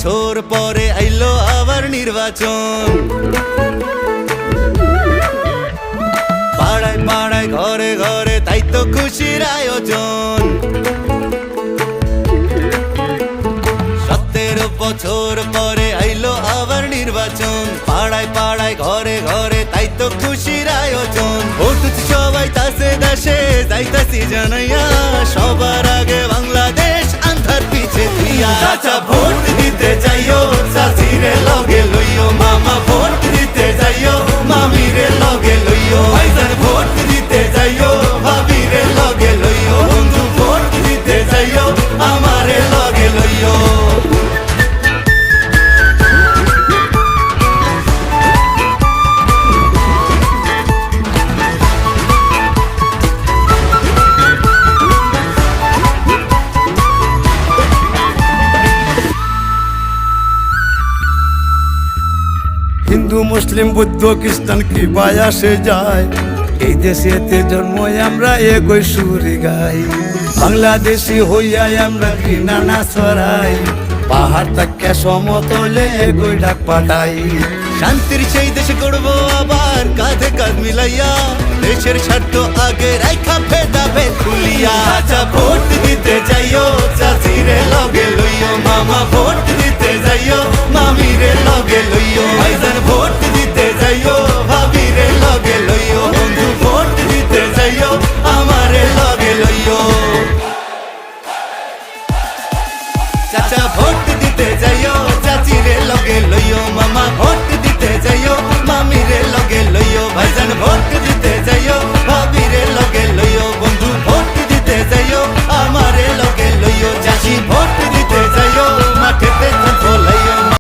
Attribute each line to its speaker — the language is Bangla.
Speaker 1: বছর পরে আইলো আবার নির্বাচন। পাড়ায় পাড়ায় ঘরে ঘরে তাই তো খুশির আয়োজন। 17 বছর পরে আইলো আবার নির্বাচন। পাড়ায় পাড়ায় ঘরে ঘরে তাই তো খুশির আয়োজন। ভোট সবাই তাসে দেশে যাইতাছি জানাইয়া, সবার আগে বাংলাদেশ আন্ধার পিছে দিয়া। চাচা ভোট দিতে যাইও, চাচিরে লগে লইও, মামা ভোট দিতে যাইও, মামিরে লগে লইও, ভাইজান ভোট দিতে যাইও, ভাবিরে লগে লইও, বন্ধু ভোট দিতে যাইও, আমারে লগে লইও।
Speaker 2: হিন্দু মুসলিম বৌদ্ধ খ্রিস্টান কি বায়াসে যায়, এই দেশেতে জন্ম আমরা একই সুরে গাই। বাংলাদেশি হইয়া আমরা ঘৃণা না ছড়াই, পাহাড় তাকে সমতলে একই ডাক পাঠাই।
Speaker 1: শান্তির সেই দেশে করবো আবার কাঁধে কাঁধ মিলাইয়া, দেশের স্বার্থ আগে রাইখা ভেদাভেদ ভুলিয়া। চাচা ভোট দিতে যাইও, চাচিরে লগে লইও, মামা ভোট দিতে যাইও, মামিরে লগে লইও, ভাইজান ভোট দিতে যাইও, ভাবিরে লগে